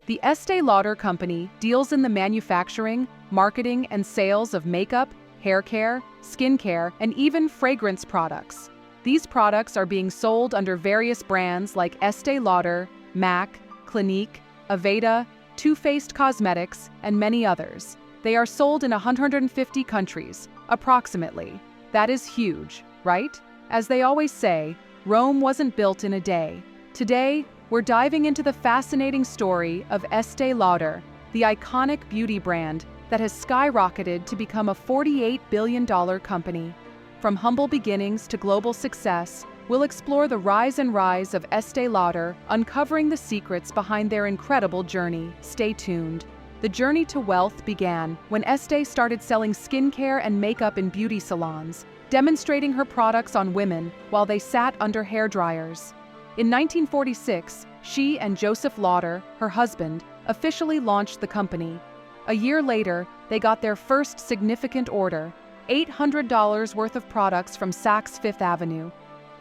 The Estée Lauder company deals in the manufacturing, marketing, and sales of makeup, hair care, skincare, and even fragrance products. These products are being sold under various brands like Estée Lauder, MAC, Clinique, Aveda, Too Faced Cosmetics, and many others. They are sold in 150 countries, approximately. That is huge, right? As they always say, Rome wasn't built in a day. Today, we're diving into the fascinating story of Estée Lauder, the iconic beauty brand that has skyrocketed to become a $48 billion company. From humble beginnings to global success, we'll explore the rise of Estée Lauder, uncovering the secrets behind their incredible journey. Stay tuned. The journey to wealth began when Estée started selling skincare and makeup in beauty salons, demonstrating her products on women while they sat under hair dryers. In 1946, she and Joseph Lauder, her husband, officially launched the company. A year later, they got their first significant order, $800 worth of products from Saks Fifth Avenue.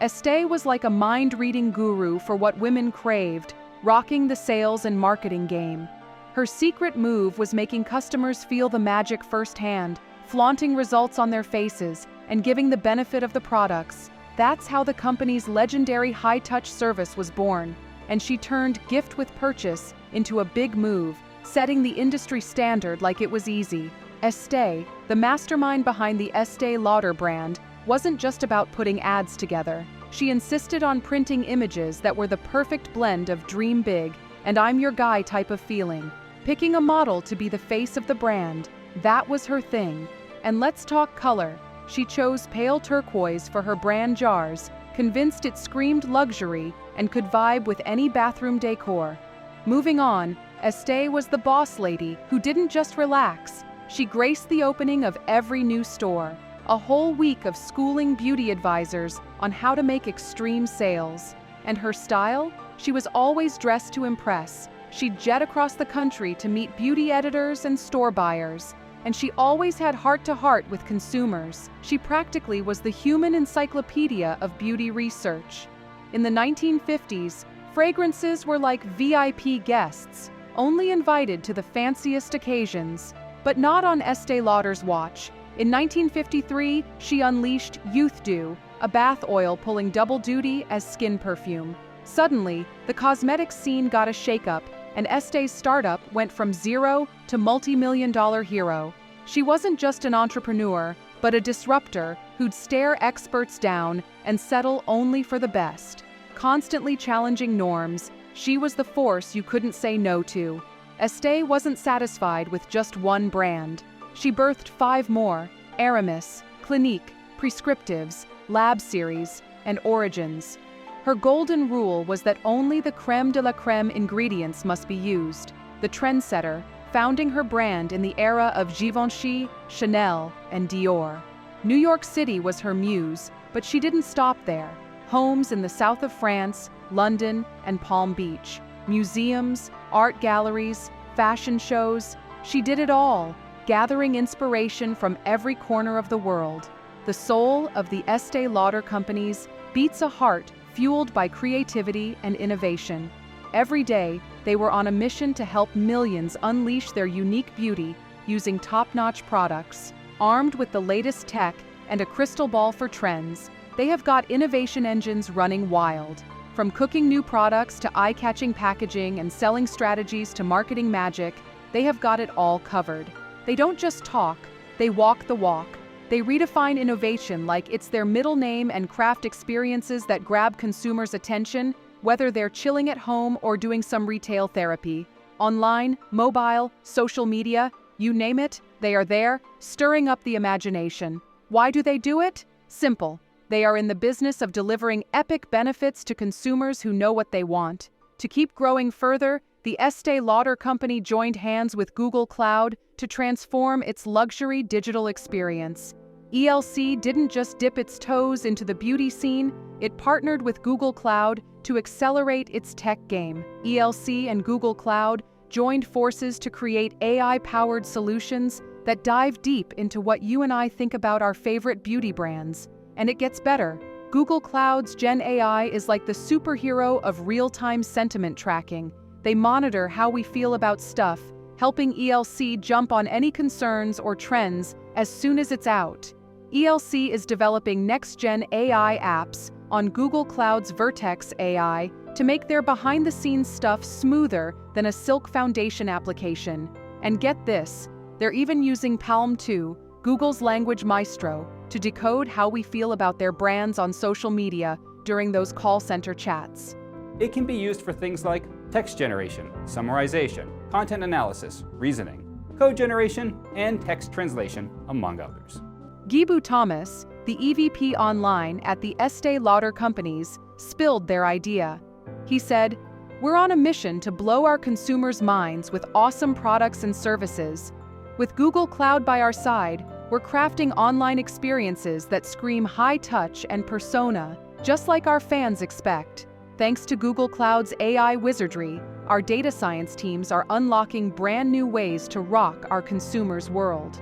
Estée was like a mind-reading guru for what women craved, rocking the sales and marketing game. Her secret move was making customers feel the magic firsthand, flaunting results on their faces, and giving the benefit of the products. That's how the company's legendary high-touch service was born, and she turned gift with purchase into a big move, setting the industry standard like it was easy. Estée, the mastermind behind the Estée Lauder brand, wasn't just about putting ads together. She insisted on printing images that were the perfect blend of dream big and I'm your guy type of feeling. Picking a model to be the face of the brand, that was her thing. And let's talk color. She chose pale turquoise for her brand jars, convinced it screamed luxury and could vibe with any bathroom decor. Moving on, Estée was the boss lady who didn't just relax. She graced the opening of every new store, a whole week of schooling beauty advisors on how to make extreme sales. And her style? She was always dressed to impress. She'd jet across the country to meet beauty editors and store buyers. And she always had heart-to-heart with consumers. She practically was the human encyclopedia of beauty research. In the 1950s, fragrances were like VIP guests, only invited to the fanciest occasions. But not on Estée Lauder's watch. In 1953, she unleashed Youth Dew, a bath oil pulling double duty as skin perfume. Suddenly, the cosmetics scene got a shakeup, and Estée's startup went from zero to multi-million-dollar hero. She wasn't just an entrepreneur, but a disruptor who'd stare experts down and settle only for the best. Constantly challenging norms, she was the force you couldn't say no to. Estée wasn't satisfied with just one brand. She birthed 5 more: Aramis, Clinique, Prescriptives, Lab Series, and Origins. Her golden rule was that only the crème de la crème ingredients must be used. The trendsetter, founding her brand in the era of Givenchy, Chanel, and Dior. New York City was her muse, but she didn't stop there. Homes in the south of France, London, and Palm Beach. Museums, art galleries, fashion shows. She did it all, gathering inspiration from every corner of the world. The soul of the Estée Lauder companies beats a heart fueled by creativity and innovation. Every day, they were on a mission to help millions unleash their unique beauty using top-notch products. Armed with the latest tech and a crystal ball for trends, they have got innovation engines running wild. From cooking new products to eye-catching packaging and selling strategies to marketing magic, they have got it all covered. They don't just talk, they walk the walk. They redefine innovation like it's their middle name and craft experiences that grab consumers' attention, whether they're chilling at home or doing some retail therapy. Online, mobile, social media, you name it, they are there, stirring up the imagination. Why do they do it? Simple. They are in the business of delivering epic benefits to consumers who know what they want. To keep growing further, the Estée Lauder company joined hands with Google Cloud to transform its luxury digital experience. ELC didn't just dip its toes into the beauty scene, it partnered with Google Cloud to accelerate its tech game. ELC and Google Cloud joined forces to create AI-powered solutions that dive deep into what you and I think about our favorite beauty brands. And it gets better. Google Cloud's Gen AI is like the superhero of real-time sentiment tracking. They monitor how we feel about stuff, helping ELC jump on any concerns or trends as soon as it's out. ELC is developing next-gen AI apps on Google Cloud's Vertex AI to make their behind-the-scenes stuff smoother than a Silk Foundation application. And get this, they're even using Palm 2, Google's language maestro, to decode how we feel about their brands on social media during those call center chats. It can be used for things like text generation, summarization, content analysis, reasoning, code generation, and text translation, among others. Gibu Thomas, the EVP online at the Estée Lauder companies, spilled their idea. He said, "We're on a mission to blow our consumers' minds with awesome products and services. With Google Cloud by our side, we're crafting online experiences that scream high touch and persona, just like our fans expect. Thanks to Google Cloud's AI wizardry, our data science teams are unlocking brand new ways to rock our consumers' world."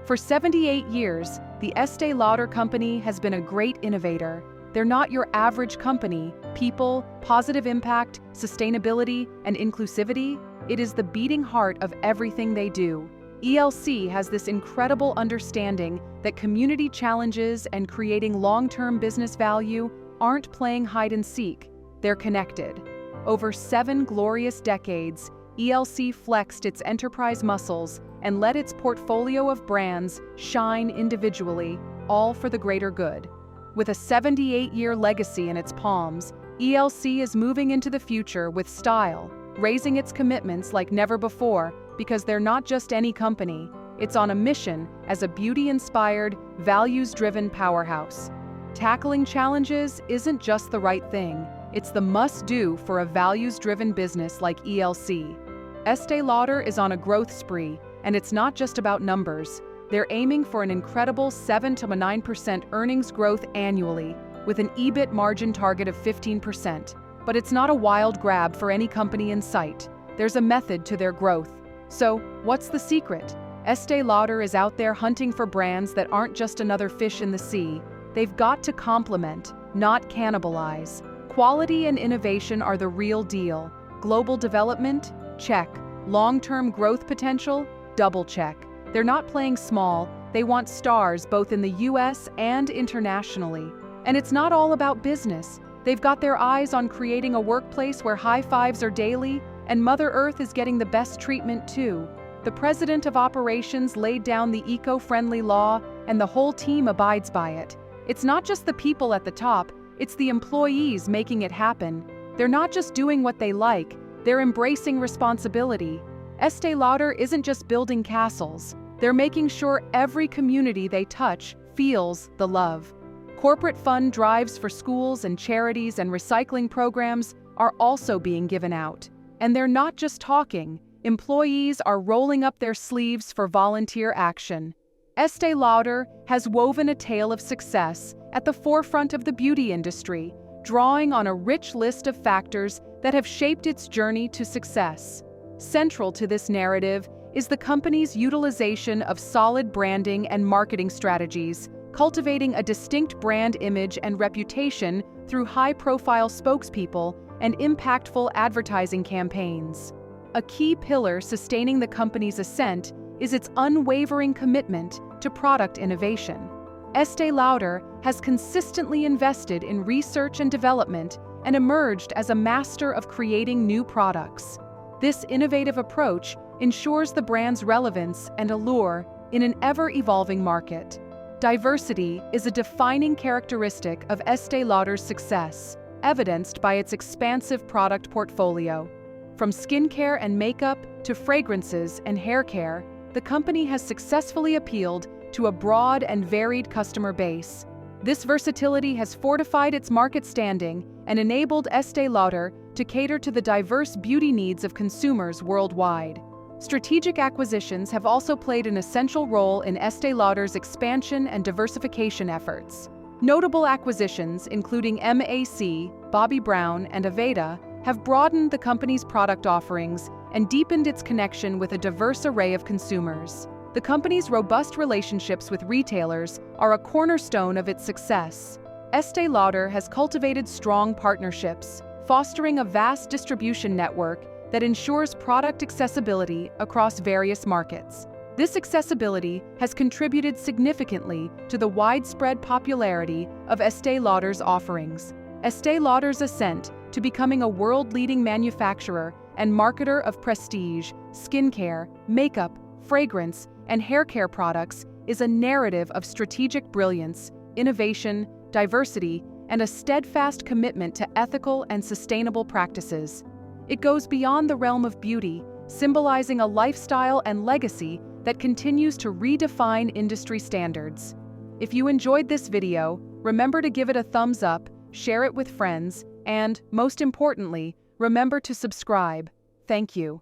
For 78 years, the Estée Lauder company has been a great innovator. They're not your average company. People, positive impact, sustainability, and inclusivity, it is the beating heart of everything they do. ELC has this incredible understanding that community challenges and creating long-term business value aren't playing hide and seek, they're connected. Over 7 glorious decades, ELC flexed its enterprise muscles and let its portfolio of brands shine individually, all for the greater good. With a 78-year legacy in its palms, ELC is moving into the future with style, raising its commitments like never before, because they're not just any company, it's on a mission as a beauty-inspired, values-driven powerhouse. Tackling challenges isn't just the right thing, it's the must-do for a values-driven business like ELC. Estée Lauder is on a growth spree, and it's not just about numbers. They're aiming for an incredible 7 to 9% earnings growth annually, with an EBIT margin target of 15%. But it's not a wild grab for any company in sight. There's a method to their growth. So, what's the secret? Estée Lauder is out there hunting for brands that aren't just another fish in the sea. They've got to complement, not cannibalize. Quality and innovation are the real deal. Global development? Check. Long-term growth potential? Double check. They're not playing small, they want stars both in the US and internationally. And it's not all about business. They've got their eyes on creating a workplace where high fives are daily, and Mother Earth is getting the best treatment too. The president of operations laid down the eco-friendly law, and the whole team abides by it. It's not just the people at the top, it's the employees making it happen. They're not just doing what they like, they're embracing responsibility. Estée Lauder isn't just building castles, they're making sure every community they touch feels the love. Corporate fund drives for schools and charities and recycling programs are also being given out. And they're not just talking, employees are rolling up their sleeves for volunteer action. Estée Lauder has woven a tale of success at the forefront of the beauty industry, drawing on a rich list of factors that have shaped its journey to success. Central to this narrative is the company's utilization of solid branding and marketing strategies, cultivating a distinct brand image and reputation through high-profile spokespeople and impactful advertising campaigns. A key pillar sustaining the company's ascent is its unwavering commitment to product innovation. Estée Lauder has consistently invested in research and development and emerged as a master of creating new products. This innovative approach ensures the brand's relevance and allure in an ever-evolving market. Diversity is a defining characteristic of Estée Lauder's success, evidenced by its expansive product portfolio. From skincare and makeup to fragrances and hair care, the company has successfully appealed to a broad and varied customer base. This versatility has fortified its market standing and enabled Estée Lauder to cater to the diverse beauty needs of consumers worldwide. Strategic acquisitions have also played an essential role in Estée Lauder's expansion and diversification efforts. Notable acquisitions, including MAC, Bobbi Brown, and Aveda, have broadened the company's product offerings and deepened its connection with a diverse array of consumers. The company's robust relationships with retailers are a cornerstone of its success. Estée Lauder has cultivated strong partnerships, fostering a vast distribution network that ensures product accessibility across various markets. This accessibility has contributed significantly to the widespread popularity of Estée Lauder's offerings. Estée Lauder's ascent to becoming a world-leading manufacturer and marketer of prestige, skincare, makeup, fragrance, and hair care products is a narrative of strategic brilliance, innovation, diversity, and a steadfast commitment to ethical and sustainable practices. It goes beyond the realm of beauty, symbolizing a lifestyle and legacy that continues to redefine industry standards. If you enjoyed this video, remember to give it a thumbs up, share it with friends, and, most importantly, remember to subscribe. Thank you.